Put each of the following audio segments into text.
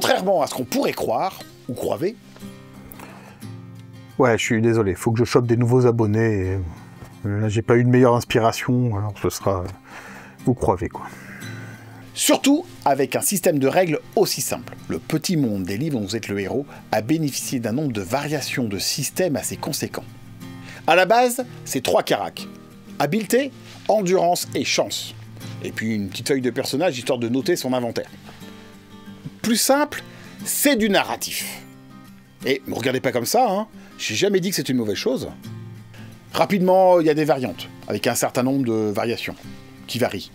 Contrairement à ce qu'on pourrait croire, ou croiver. Ouais, je suis désolé, faut que je chope des nouveaux abonnés. Et... Là, j'ai pas eu de meilleure inspiration, alors ce sera... Vous croivez, quoi. Surtout avec un système de règles aussi simple. Le petit monde des livres dont vous êtes le héros a bénéficié d'un nombre de variations de systèmes assez conséquents. À la base, c'est 3 caracs. Habileté, endurance et chance. Et puis une petite feuille de personnage histoire de noter son inventaire. Plus simple, c'est du narratif. Et ne me regardez pas comme ça, hein. J'ai jamais dit que c'était une mauvaise chose. Rapidement, il y a des variantes, avec un certain nombre de variations, qui varient.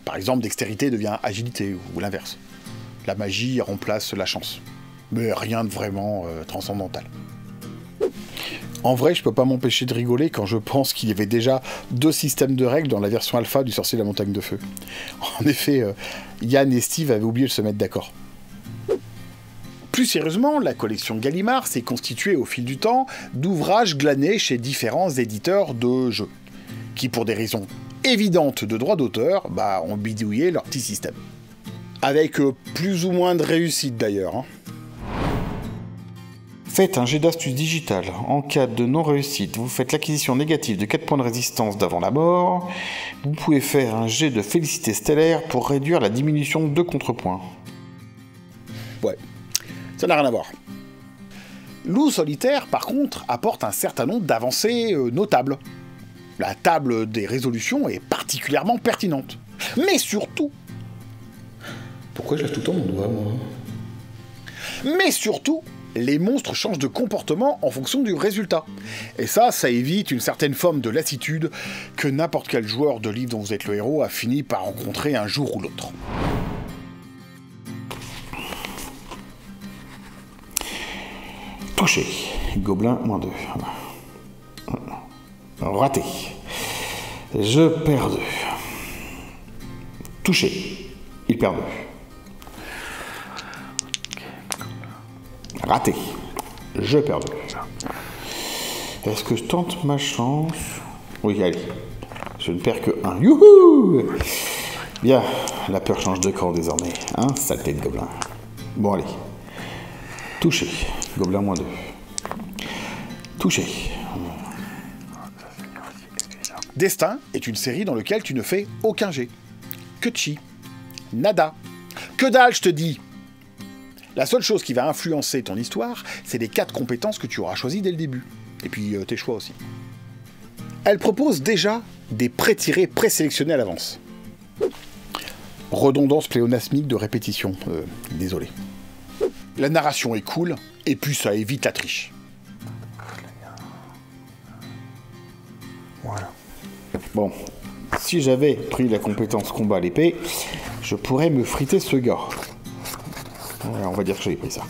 Par exemple, dextérité devient agilité, ou l'inverse. La magie remplace la chance. Mais rien de vraiment transcendantal. En vrai, je peux pas m'empêcher de rigoler quand je pense qu'il y avait déjà 2 systèmes de règles dans la version alpha du Sorcier de la Montagne de Feu. En effet, Yann et Steve avaient oublié de se mettre d'accord. Plus sérieusement, la collection Gallimard s'est constituée au fil du temps d'ouvrages glanés chez différents éditeurs de jeux, qui pour des raisons évidentes de droit d'auteur, ont bidouillé leur petit système. Avec plus ou moins de réussite d'ailleurs. Hein. Faites un jet d'astuce digitale. En cas de non-réussite, vous faites l'acquisition négative de 4 points de résistance d'avant la mort. Vous pouvez faire un jet de félicité stellaire pour réduire la diminution de contrepoints. Ouais, ça n'a rien à voir. Loup solitaire, par contre, apporte un certain nombre d'avancées notables. La table des résolutions est particulièrement pertinente. Mais surtout... Pourquoi je lève tout le temps mon doigt, moi? Mais surtout, les monstres changent de comportement en fonction du résultat. Et ça évite une certaine forme de lassitude que n'importe quel joueur de livre dont vous êtes le héros a fini par rencontrer un jour ou l'autre. Touché. Gobelin, -2. Raté. Je perds 2. Touché. Il perd 2. Raté. Je perds 2. Est-ce que je tente ma chance? Oui, allez. Je ne perds que 1. Youhou! Bien, la peur change de camp désormais. Hein, saleté de gobelin. Bon, allez. Touché. Gobelin -2. Touché. Destin est une série dans laquelle tu ne fais aucun jet. Que chi. Nada. Que dalle, je te dis. La seule chose qui va influencer ton histoire, c'est les 4 compétences que tu auras choisies dès le début. Et puis tes choix aussi. Elle propose déjà des pré-tirés présélectionnés à l'avance. Redondance pléonasmique de répétition. Désolé. La narration est cool, et puis ça évite la triche. Voilà. Bon, si j'avais pris la compétence combat à l'épée, je pourrais me friter ce gars. Ouais, on va dire que j'ai pris ça.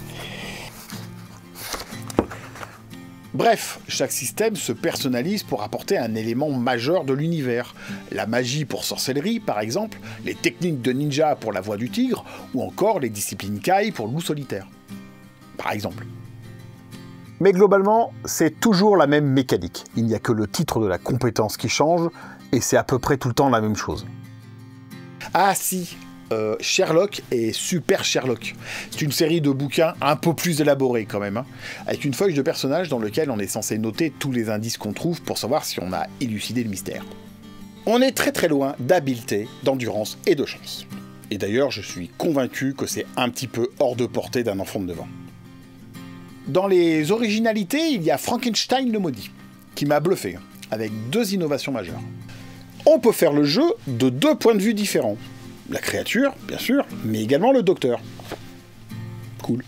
Bref, chaque système se personnalise pour apporter un élément majeur de l'univers. La magie pour sorcellerie, par exemple, les techniques de ninja pour la voix du tigre, ou encore les disciplines Kai pour loup solitaire. Par exemple. Mais globalement, c'est toujours la même mécanique. Il n'y a que le titre de la compétence qui change, et c'est à peu près tout le temps la même chose. Ah si, Sherlock et Super Sherlock. C'est une série de bouquins un peu plus élaborés quand même, hein, avec une feuille de personnage dans laquelle on est censé noter tous les indices qu'on trouve pour savoir si on a élucidé le mystère. On est très loin d'habileté, d'endurance et de chance. Et d'ailleurs, je suis convaincu que c'est un petit peu hors de portée d'un enfant de 9 ans. Dans les originalités, il y a Frankenstein le maudit, qui m'a bluffé, avec 2 innovations majeures. On peut faire le jeu de 2 points de vue différents. La créature, bien sûr, mais également le docteur. Cool.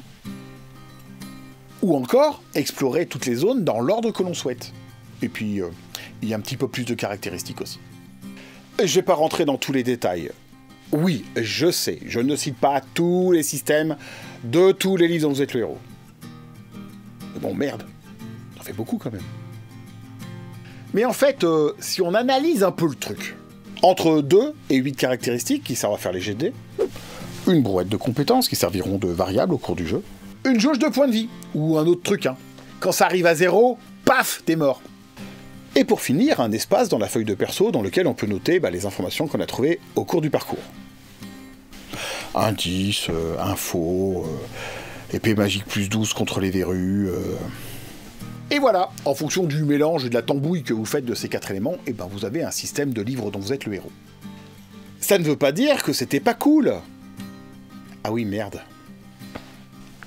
Ou encore, explorer toutes les zones dans l'ordre que l'on souhaite. Et puis, il y a un petit peu plus de caractéristiques aussi. Je vais pas rentrer dans tous les détails. Oui, je sais, je ne cite pas tous les systèmes de tous les livres dont vous êtes le héros. Mais bon, merde, ça fait beaucoup quand même. Mais en fait, si on analyse un peu le truc, entre 2 et 8 caractéristiques qui servent à faire les jets de dés, une brouette de compétences qui serviront de variables au cours du jeu, une jauge de points de vie, ou un autre truc, hein. Quand ça arrive à 0, paf, t'es mort. Et pour finir, un espace dans la feuille de perso dans lequel on peut noter les informations qu'on a trouvées au cours du parcours. indice, info, épée magique plus 12 contre les verrues. Et voilà, en fonction du mélange et de la tambouille que vous faites de ces 4 éléments, et ben vous avez un système de livre dont vous êtes le héros. Ça ne veut pas dire que c'était pas cool. Ah oui, merde.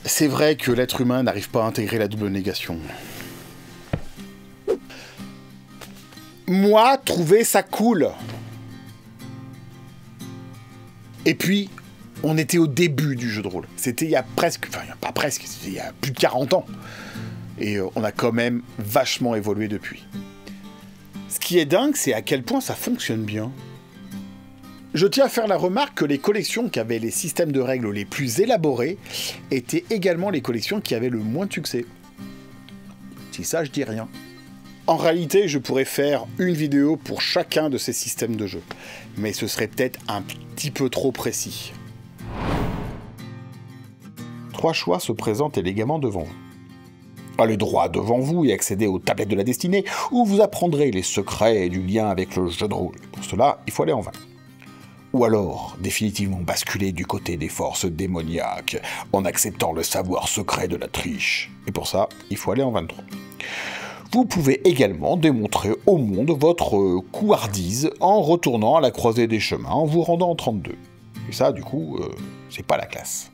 C'est vrai que l'être humain n'arrive pas à intégrer la double négation. Moi, trouver ça cool. Et puis, on était au début du jeu de rôle. C'était il y a presque... Enfin, pas presque, c'était il y a plus de 40 ans. Et on a quand même vachement évolué depuis. Ce qui est dingue, c'est à quel point ça fonctionne bien. Je tiens à faire la remarque que les collections qui avaient les systèmes de règles les plus élaborés étaient également les collections qui avaient le moins de succès. Si ça, je dis rien. En réalité, je pourrais faire une vidéo pour chacun de ces systèmes de jeu, mais ce serait peut-être un petit peu trop précis. 3 choix se présentent élégamment devant vous. Allez droit devant vous et accédez aux tablettes de la destinée, où vous apprendrez les secrets du lien avec le jeu de rôle. Pour cela, il faut aller en 20. Ou alors, définitivement basculer du côté des forces démoniaques, en acceptant le savoir secret de la triche. Et pour ça, il faut aller en 23. Vous pouvez également démontrer au monde votre couardise en retournant à la croisée des chemins, en vous rendant en 32. Et ça, du coup, c'est pas la classe.